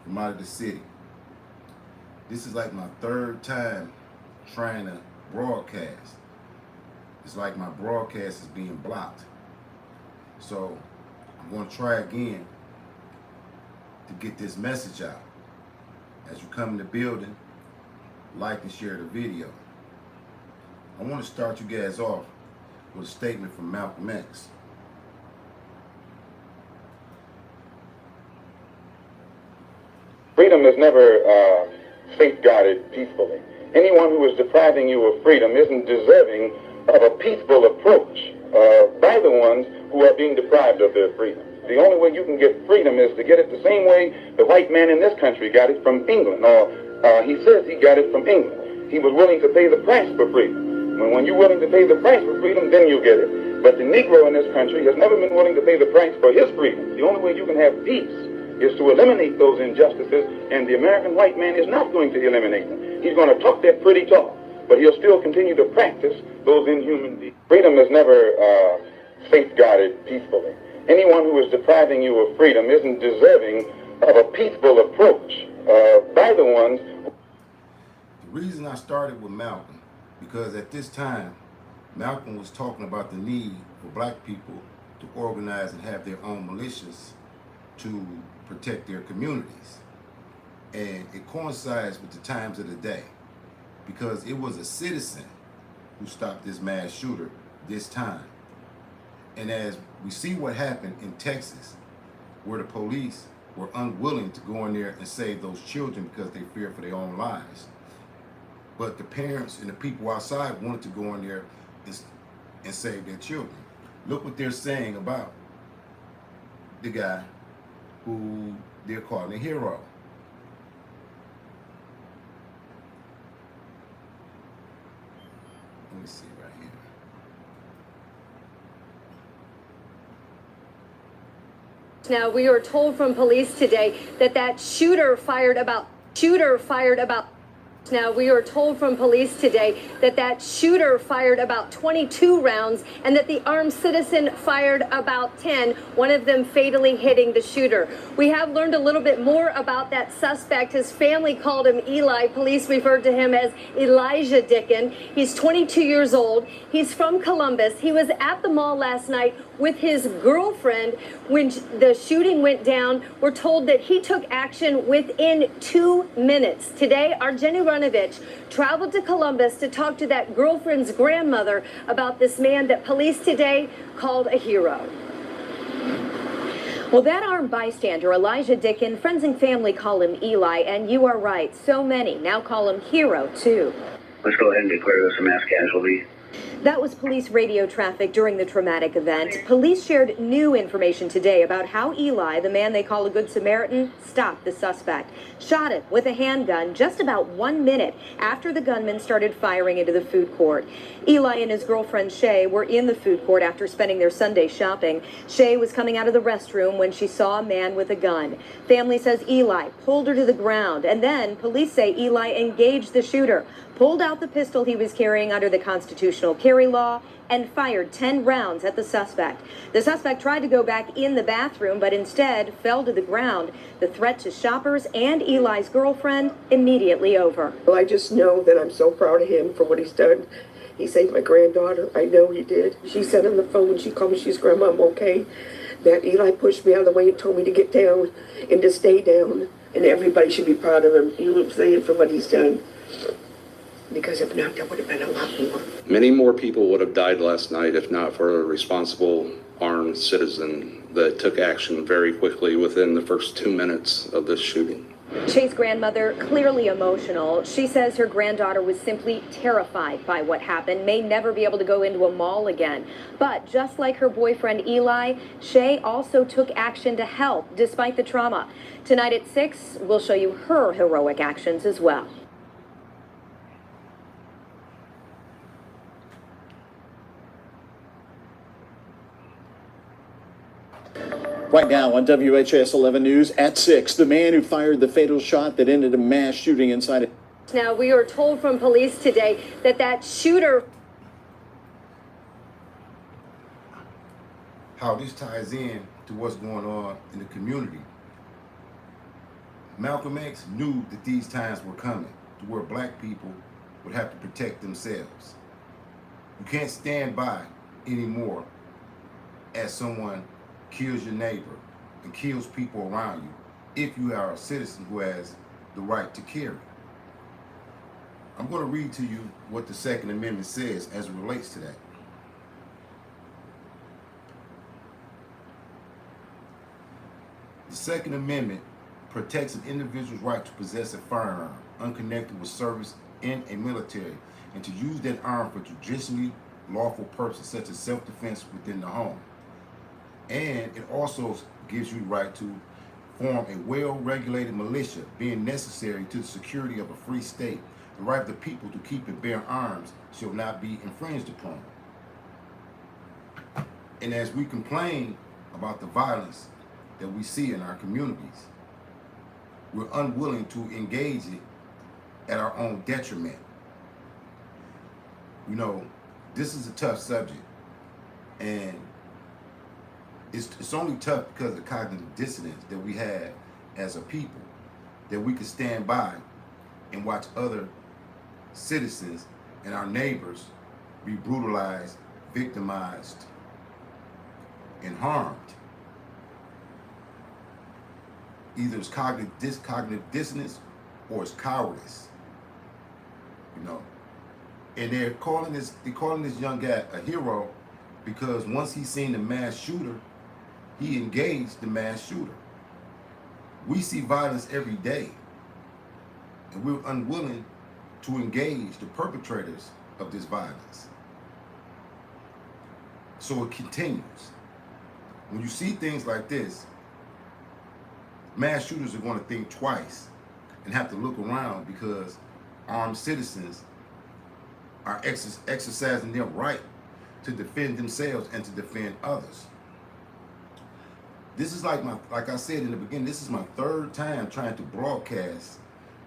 from out of the city. This is like my third time trying to broadcast. It's like my broadcast is being blocked. So I'm going to try again to get this message out. As you come in the building, like and share the video. I want to start you guys off with a statement from Malcolm X. Freedom is never safeguarded peacefully. Anyone who is depriving you of freedom isn't deserving of a peaceful approach by the ones who are being deprived of their freedom. The only way you can get freedom is to get it the same way the white man in this country got it from England, or he says he got it from England. He was willing to pay the price for freedom. When you're willing to pay the price for freedom, then you get it. But the Negro in this country has never been willing to pay the price for his freedom. The only way you can have peace is to eliminate those injustices, and the American white man is not going to eliminate them. He's going to talk that pretty talk, but he'll still continue to practice those inhuman deeds. Freedom is never safeguarded peacefully. Anyone who is depriving you of freedom isn't deserving of a peaceful approach by the ones. The reason I started with Malcolm, because at this time, Malcolm was talking about the need for black people to organize and have their own militias to protect their communities. And it coincides with the times of the day, because it was a citizen who stopped this mass shooter this time. And as we see what happened in Texas, where the police were unwilling to go in there and save those children because they feared for their own lives. But the parents and the people outside wanted to go in there and save their children. Look what they're saying about the guy who they're calling a hero. Let me see right here. Now, we are told from police today that shooter fired about. Now, we are told from police today that shooter fired about 22 rounds and that the armed citizen fired about 10, one of them fatally hitting the shooter. We have learned a little bit more about that suspect. His family called him Eli. Police referred to him as Elijah Dicken. He's 22 years old. He's from Columbus. He was at the mall last night with his girlfriend when the shooting went down. We're told that he took action within 2 minutes. Today, our Jenny Runovich traveled to Columbus to talk to that girlfriend's grandmother about this man that police today called a hero. Well, that armed bystander, Elijah Dicken, friends and family call him Eli, and you are right, so many now call him Hero, too. Let's go ahead and declare this a mass casualty. That was police radio traffic during the traumatic event. Police shared new information today about how Eli, the man they call a Good Samaritan, stopped the suspect. Shot him with a handgun just about 1 minute after the gunman started firing into the food court. Eli and his girlfriend Shay were in the food court after spending their Sunday shopping. Shay was coming out of the restroom when she saw a man with a gun. Family says Eli pulled her to the ground, and then police say Eli engaged the shooter, pulled out the pistol he was carrying under the constitutional carry law, and fired 10 rounds at the suspect. The suspect tried to go back in the bathroom, but instead fell to the ground. The threat to shoppers and Eli's girlfriend immediately over. Well, I just know that I'm so proud of him for what he's done. He saved my granddaughter. I know he did. She said on the phone when she called me, she's, "Grandma, I'm okay." That Eli pushed me out of the way and told me to get down and to stay down. And everybody should be proud of him. You know what I'm saying, for what he's done. Because if not, there would have been a lot more. Many more people would have died last night if not for a responsible armed citizen that took action very quickly within the first 2 minutes of this shooting. Shay's grandmother clearly emotional. She says her granddaughter was simply terrified by what happened, may never be able to go into a mall again. But just like her boyfriend Eli, Shay also took action to help despite the trauma. Tonight at 6, we'll show you her heroic actions as well. Right now on WHS 11 News at 6, the man who fired the fatal shot that ended a mass shooting inside a... Now, we are told from police today that shooter... How this ties in to what's going on in the community. Malcolm X knew that these times were coming to where black people would have to protect themselves. You can't stand by anymore as someone kills your neighbor and kills people around you if you are a citizen who has the right to carry. I'm going to read to you what the Second Amendment says as it relates to that. The Second Amendment protects an individual's right to possess a firearm unconnected with service in a military and to use that arm for traditionally lawful purposes such as self-defense within the home. And it also gives you the right to form a well-regulated militia, being necessary to the security of a free state. The right of the people to keep and bear arms shall not be infringed upon. And as we complain about the violence that we see in our communities, we're unwilling to engage it at our own detriment. You know, this is a tough subject, and it's only tough because of the cognitive dissonance that we have as a people, that we can stand by and watch other citizens and our neighbors be brutalized, victimized, and harmed. Either it's cognitive dissonance or it's cowardice. You know, and they're calling this young guy a hero because once he seen the mass shooter, he engaged the mass shooter. We see violence every day, and we're unwilling to engage the perpetrators of this violence. So it continues. When you see things like this, mass shooters are going to think twice and have to look around because armed citizens are exercising their right to defend themselves and to defend others. This is like I said in the beginning, this is my third time trying to broadcast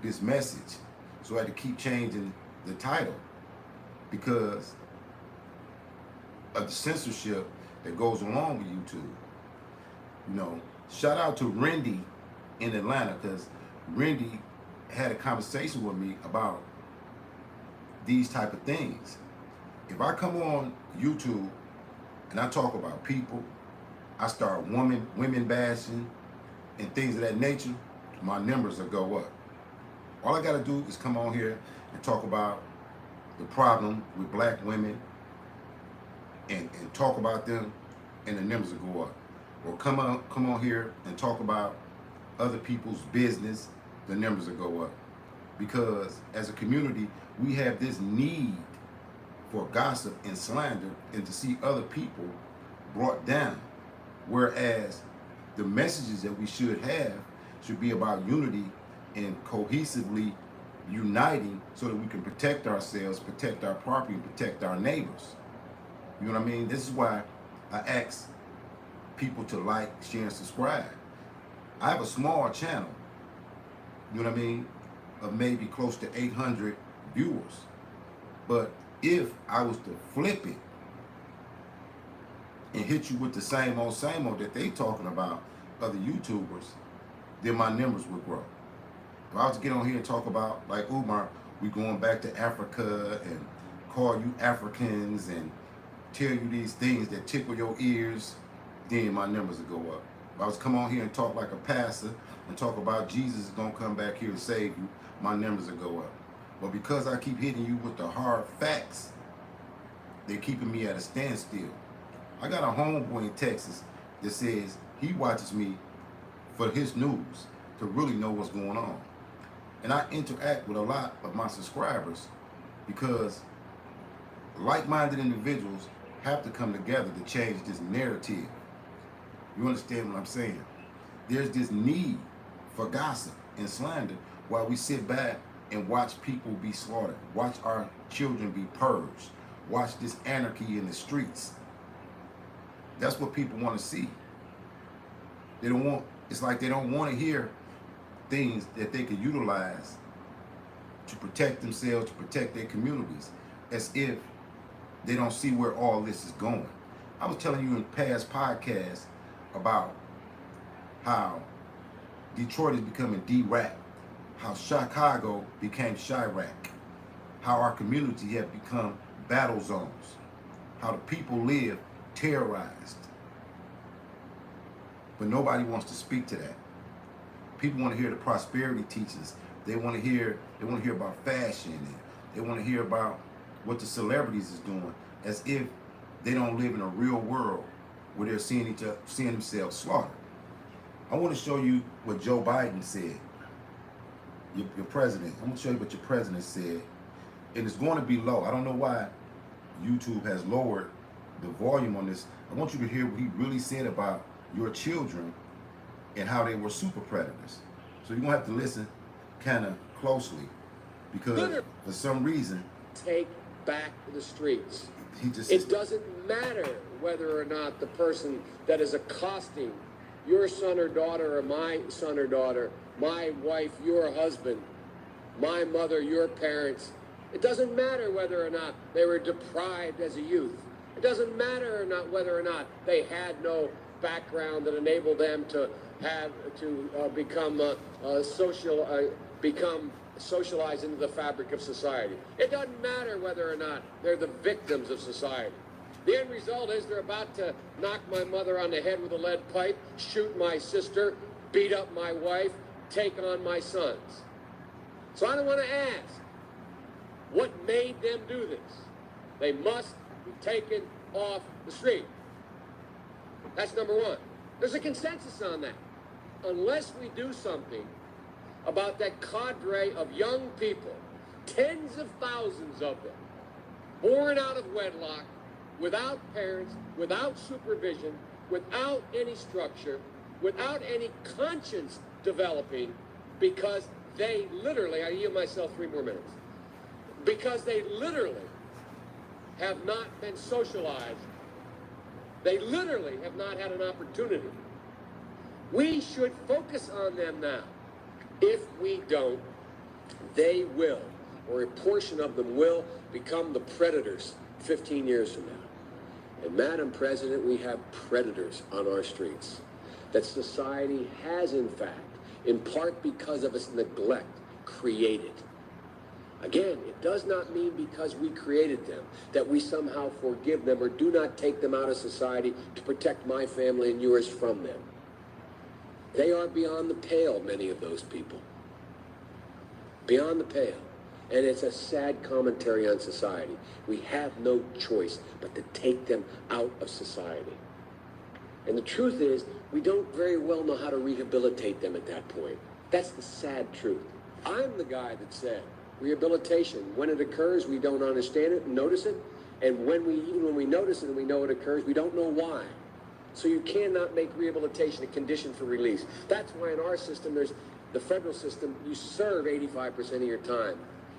this message. So I had to keep changing the title because of the censorship that goes along with YouTube. You know, shout out to Rendy in Atlanta, because Rendy had a conversation with me about these type of things. If I come on YouTube and I talk about people, I start women bashing and things of that nature, my numbers will go up. All I gotta do is come on here and talk about the problem with black women and talk about them, and the numbers will go up. Or come on here and talk about other people's business, the numbers will go up. Because as a community, we have this need for gossip and slander and to see other people brought down. Whereas the messages that we should have should be about unity and cohesively uniting so that we can protect ourselves, protect our property, and protect our neighbors. You know what I mean? This is why I ask people to like, share, and subscribe. I have a small channel, you know what I mean, of maybe close to 800 viewers. But if I was to flip it and hit you with the same old that they talking about, other YouTubers, then my numbers would grow. If I was to get on here and talk about, like Umar, we going back to Africa and call you Africans and tell you these things that tickle your ears, then my numbers would go up. If I was to come on here and talk like a pastor and talk about Jesus is gonna come back here and save you, my numbers would go up. But because I keep hitting you with the hard facts, they're keeping me at a standstill. I got a homeboy in Texas that says he watches me for his news to really know what's going on. And I interact with a lot of my subscribers because like-minded individuals have to come together to change this narrative. You understand what I'm saying? There's this need for gossip and slander while we sit back and watch people be slaughtered, watch our children be purged, watch this anarchy in the streets. That's what people want to see. It's like they don't want to hear things that they could utilize to protect themselves, to protect their communities, as if they don't see where all this is going. I was telling you in past podcasts about how Detroit is becoming D-Rap, how Chicago became Chirac, how our community have become battle zones, how the people live terrorized. But nobody wants to speak to that. People want to hear the prosperity teachings. They want to hear about fashion, and they want to hear about what the celebrities is doing, as if they don't live in a real world where they're seeing themselves slaughtered. I want to show you what Joe Biden said, your president. I'm going to show you what your president said, and it's going to be low. I don't know why YouTube has lowered the volume on this. I want you to hear what he really said about your children and how they were super predators. So you're going to have to listen kind of closely, because for some reason, take back the streets. It doesn't matter whether or not the person that is accosting your son or daughter, or my son or daughter, my wife, your husband, my mother, your parents. It doesn't matter whether or not they were deprived as a youth. It doesn't matter or not whether or not they had no background that enabled them to become socialized into the fabric of society. It doesn't matter whether or not they're the victims of society. The end result is they're about to knock my mother on the head with a lead pipe, shoot my sister, beat up my wife, take on my sons. So I don't want to ask, what made them do this? They must be taken off the street. That's number one. There's a consensus on that. Unless we do something about that cadre of young people, tens of thousands of them, born out of wedlock, without parents, without supervision, without any structure, without any conscience developing, because they literally, I yield myself 3 more minutes, because they literally have not been socialized. They literally have not had an opportunity. We should focus on them now. If we don't, they will, or a portion of them will, become the predators 15 years from now. And Madam President, we have predators on our streets that society has, in fact, in part because of its neglect, created. Again, it does not mean because we created them that we somehow forgive them or do not take them out of society to protect my family and yours from them. They are beyond the pale, many of those people. Beyond the pale. And it's a sad commentary on society. We have no choice but to take them out of society. And the truth is, we don't very well know how to rehabilitate them at that point. That's the sad truth. I'm the guy that said, rehabilitation, when it occurs, we don't understand it and notice it. And even when we notice it and we know it occurs, we don't know why. So you cannot make rehabilitation a condition for release. That's why in our system, there's the federal system, you serve 85% of your time.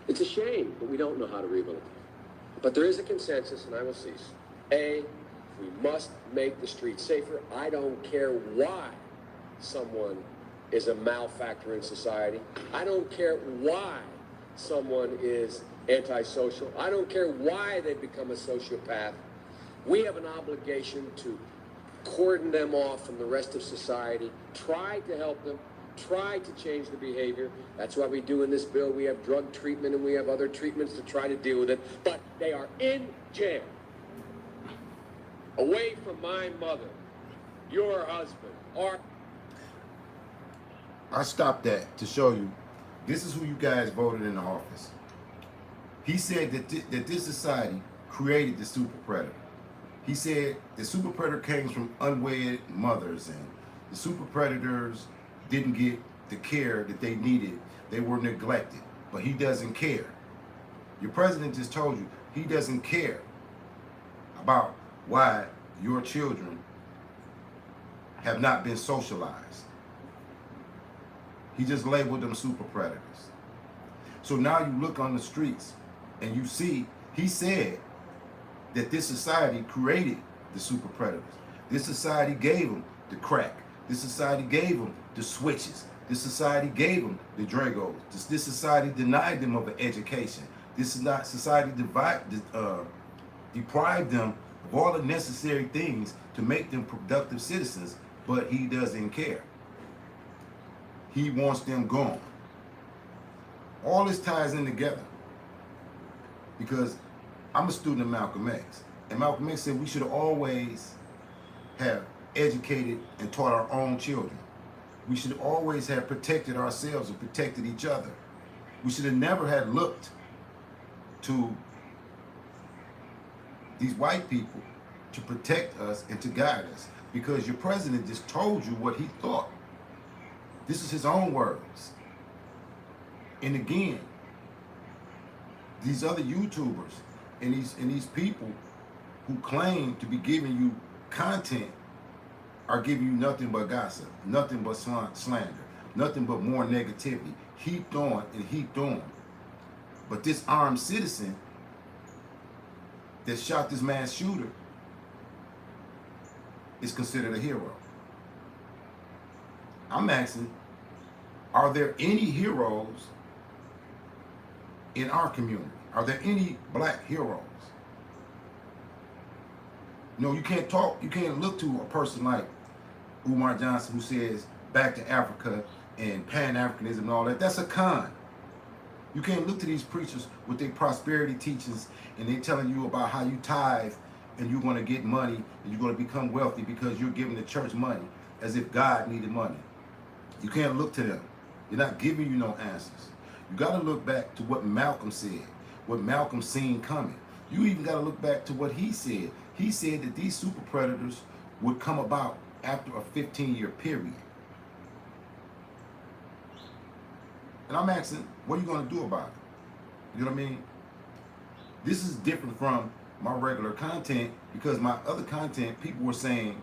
It's a shame, but we don't know how to rehabilitate. But there is a consensus, and I will cease. A, we must make the streets safer. I don't care why someone is a malefactor in society. I don't care why someone is antisocial. I don't care why they become a sociopath. We have an obligation to cordon them off from the rest of society, try to help them, try to change the behavior. That's why we do in this bill. We have drug treatment and we have other treatments to try to deal with it. But they are in jail, away from my mother, your husband, or... I stopped that to show you this is who you guys voted in the office. He said that this society created the super predator. He said the super predator came from unwed mothers, and the super predators didn't get the care that they needed. They were neglected, but he doesn't care. Your president just told you he doesn't care about why your children have not been socialized. He just labeled them super predators. So now you look on the streets and you see, he said that this society created the super predators. This society gave them the crack. This society gave them the switches. This society gave them the Dragos. This society denied them of an education. This society deprived them of all the necessary things to make them productive citizens, but he doesn't care. He wants them gone. All this ties in together because I'm a student of Malcolm X. And Malcolm X said we should always have educated and taught our own children. We should always have protected ourselves and protected each other. We should have never had looked to these white people to protect us and to guide us, because your president just told you what he thought. This is his own words. And again, these other YouTubers and these people who claim to be giving you content are giving you nothing but gossip, nothing but slander, nothing but more negativity, heaped on and heaped on. But this armed citizen that shot this mass shooter is considered a hero. I'm asking, are there any heroes in our community? Are there any black heroes? No, you can't look to a person like Umar Johnson who says back to Africa and Pan-Africanism and all that. That's a con. You can't look to these preachers with their prosperity teachings and they're telling you about how you tithe and you're going to get money and you're going to become wealthy because you're giving the church money as if God needed money. You can't look to them. They're not giving you no answers. You got to look back to what Malcolm said, what Malcolm seen coming. You even got to look back to what he said. He said that these super predators would come about after a 15-year period. And I'm asking, what are you going to do about it? You know what I mean? This is different from my regular content because my other content, people were saying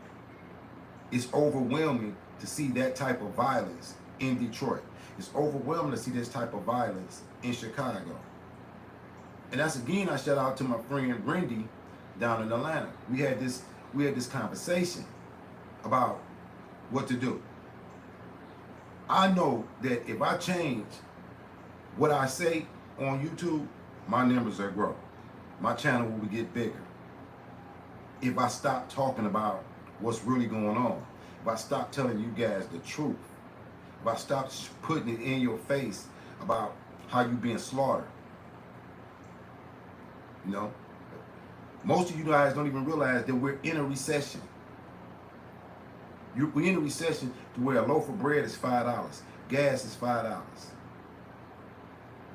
it's overwhelming to see that type of violence in Detroit. It's overwhelming to see this type of violence in Chicago. And that's again, I shout out to my friend Brendy down in Atlanta. We had this conversation about what to do. I know that if I change what I say on YouTube, my numbers will grow. My channel will get bigger. If I stop talking about what's really going on, if I stop telling you guys the truth, if I stop putting it in your face about how you being slaughtered. You know, most of you guys don't even realize that we're in a recession. We're in a recession to where a loaf of bread is $5, gas is $5,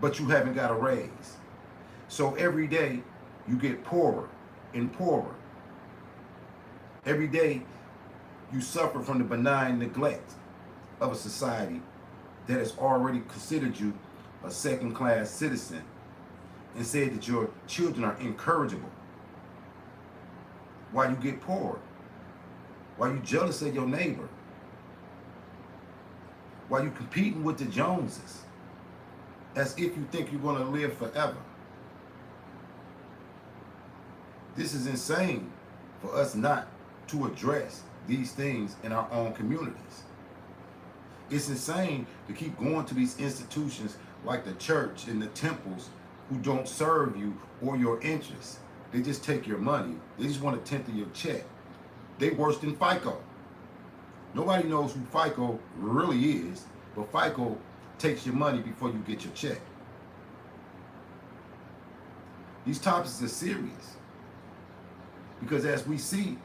but you haven't got a raise. So every day you get poorer and poorer. Every day you suffer from the benign neglect of a society that has already considered you a second-class citizen and said that your children are incorrigible. While you get poorer, while you jealous of your neighbor, while you competing with the Joneses, as if you think you're going to live forever. This is insane for us not to address these things in our own communities. It's insane to keep going to these institutions like the church and the temples who don't serve you or your interests. They just take your money. They just want a tenth of your check. They worse than FICO. Nobody knows who FICO really is, but FICO takes your money before you get your check. These topics are serious because as we see,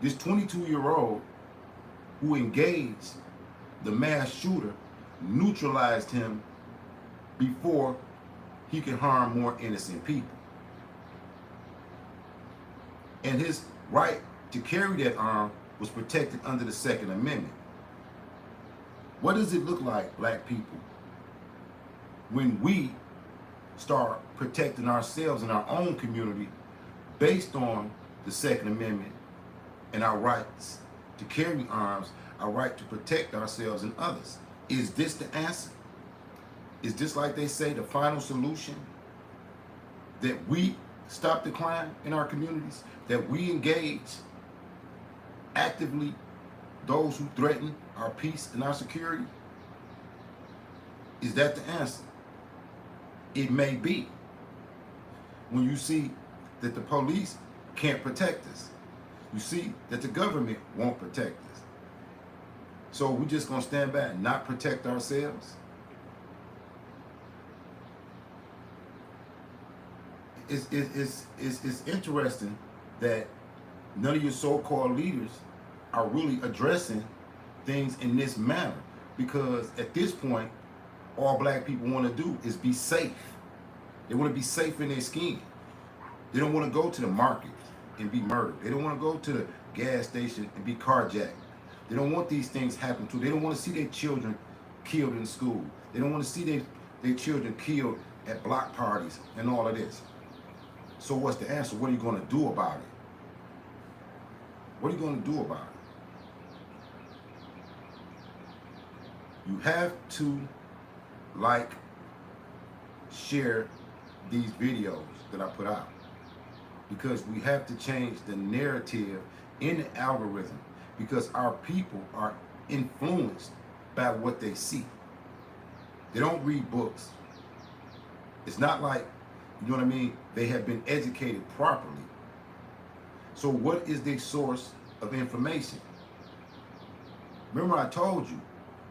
this 22-year-old who engaged the mass shooter neutralized him before he could harm more innocent people. And his right to carry that arm was protected under the Second Amendment. What does it look like, black people, when we start protecting ourselves in our own community based on the Second Amendment and our rights to carry arms, our right to protect ourselves and others? Is this the answer? Is this, like they say, the final solution? That we stop the crime in our communities? That we engage actively those who threaten our peace and our security? Is that the answer? It may be. When you see that the police can't protect us, you see that the government won't protect us. So we're just gonna stand back and not protect ourselves? It's interesting that none of your so-called leaders are really addressing things in this manner, because at this point, all black people want to do is be safe. They want to be safe in their skin. They don't want to go to the market and be murdered. They don't want to go to the gas station and be carjacked. They don't want these things happen to them. They don't want to see their children killed in school. They don't want to see their children killed at block parties and all of this. So what's the answer? What are you going to do about it? What are you going to do about it? You have to share these videos that I put out, because we have to change the narrative in the algorithm, because our people are influenced by what they see. They don't read books. It's not like, you know what I mean, they have been educated properly. So what is their source of information? Remember I told you,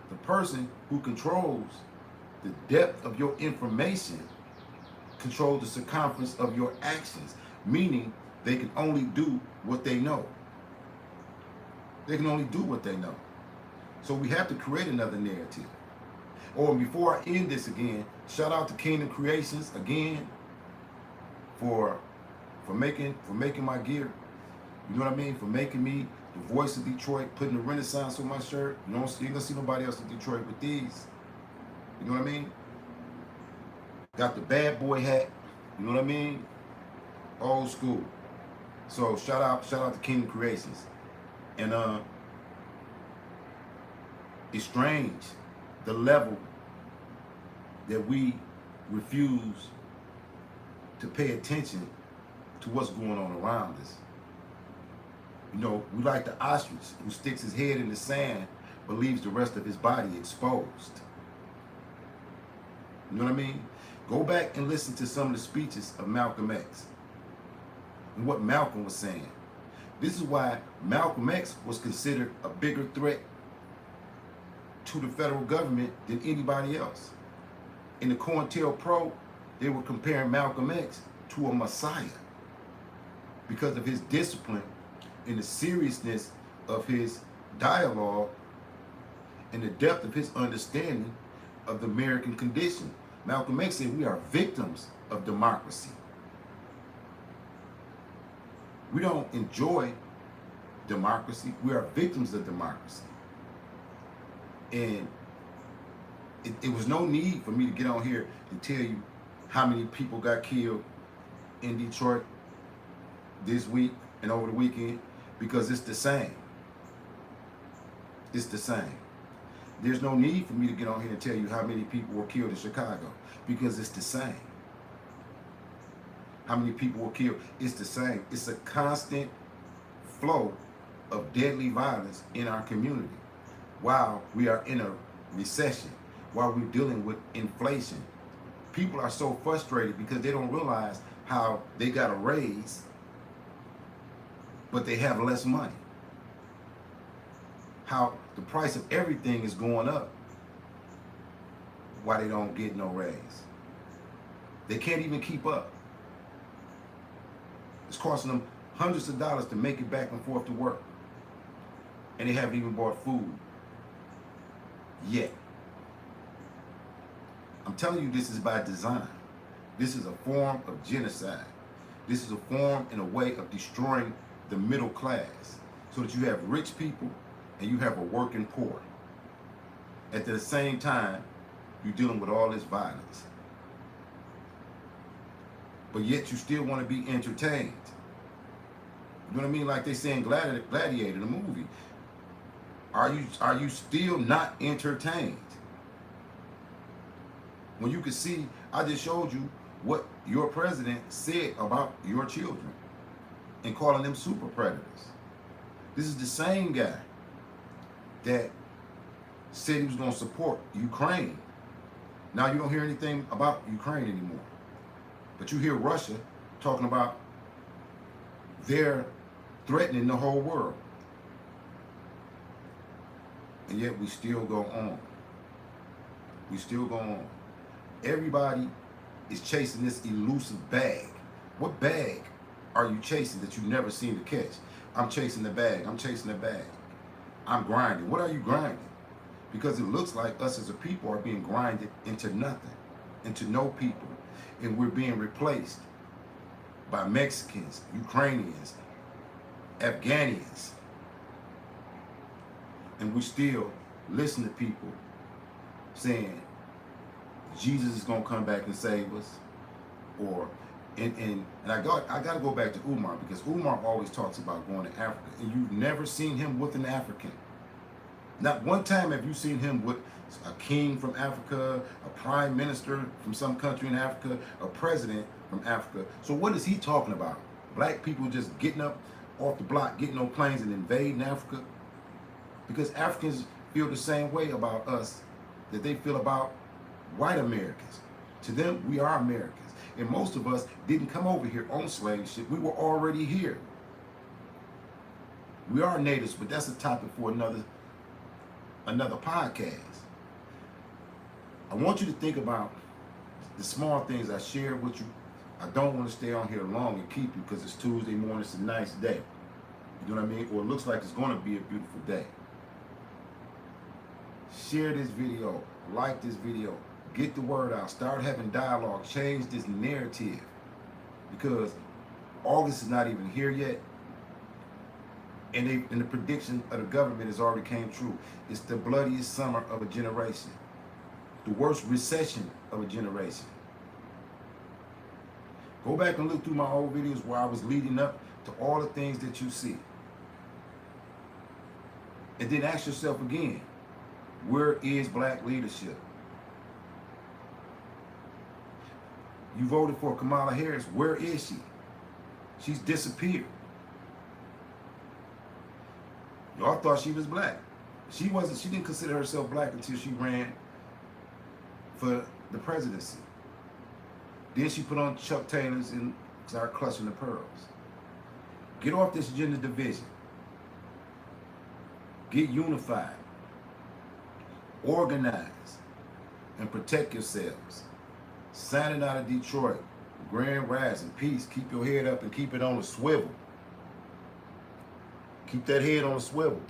the person who controls the depth of your information controls the circumference of your actions, meaning they can only do what they know. They can only do what they know. So we have to create another narrative. Or before I end this again, shout out to Kingdom Creations again for making my gear. You know what I mean? For making me the voice of Detroit, putting the Renaissance on my shirt. You know, you ain't gonna see nobody else in Detroit with these. You know what I mean? Got the bad boy hat. You know what I mean? Old school. So shout out to Kingdom Creations. And it's strange the level that we refuse to pay attention to what's going on around us. You know, we like the ostrich who sticks his head in the sand but leaves the rest of his body exposed. You know what I mean? Go back and listen to some of the speeches of Malcolm X and what Malcolm was saying. This is why Malcolm X was considered a bigger threat to the federal government than anybody else. In the COINTELPRO, they were comparing Malcolm X to a messiah because of his discipline and the seriousness of his dialogue and the depth of his understanding of the American condition. Malcolm X said we are victims of democracy. We don't enjoy democracy. We are victims of democracy. And it was no need for me to get on here and tell you how many people got killed in Detroit this week and over the weekend, because it's the same. It's the same. There's no need for me to get on here and tell you how many people were killed in Chicago, because it's the same. How many people were killed? It's the same. It's a constant flow of deadly violence in our community while we are in a recession, while we're dealing with inflation. People are so frustrated because they don't realize how they got a raise, but they have less money. How the price of everything is going up while they don't get no raise. They can't even keep up. It's costing them hundreds of dollars to make it back and forth to work. And they haven't even bought food yet. I'm telling you, this is by design. This is a form of genocide. This is a form and a way of destroying the middle class so that you have rich people and you have a working poor. At the same time, you're dealing with all this violence. But yet you still want to be entertained. You know what I mean? Like they say in Gladiator, the movie. Are you still not entertained? When you can see, I just showed you what your president said about your children and calling them super predators. This is the same guy that said he was going to support Ukraine. Now you don't hear anything about Ukraine anymore. But you hear Russia talking about they're threatening the whole world. And yet we still go on. We still go on. Everybody is chasing this elusive bag. What bag are you chasing that you never seem to catch? I'm chasing the bag. I'm chasing the bag. I'm grinding. What are you grinding? Because it looks like us as a people are being grinded into nothing, into no people. And we're being replaced by Mexicans, Ukrainians, Afghanians. And we still listen to people saying Jesus is going to come back and save us. Or, and I got to go back to Umar, because Umar always talks about going to Africa. And you've never seen him with an African. Not one time have you seen him with a king from Africa, a prime minister from some country in Africa, a president from Africa. So what is he talking about? Black people just getting up off the block, getting on planes and invading Africa? Because Africans feel the same way about us that they feel about white Americans. To them, we are Americans. And most of us didn't come over here on slave ship. We were already here. We are natives, but that's a topic for another podcast. I want you to think about the small things I shared with you. I don't want to stay on here long and keep you, because it's Tuesday morning. It's a nice day. You know what I mean? Or it looks like it's going to be a beautiful day. Share this video. Like this video. Get the word out. Start having dialogue. Change this narrative. Because August is not even here yet. And the prediction of the government has already came true. It's the bloodiest summer of a generation. The worst recession of a generation. Go back and look through my old videos where I was leading up to all the things that you see. And then ask yourself again, where is black leadership? You voted for Kamala Harris. Where is she? She's disappeared. Y'all thought she was black. She wasn't. She didn't consider herself black until she ran for the presidency. Then she put on Chuck Taylors and started clutching the pearls. Get off this gender division. Get unified. Organize and protect yourselves. Signing out of Detroit. Grand Rising. Peace. Keep your head up and keep it on a swivel. Keep that head on a swivel.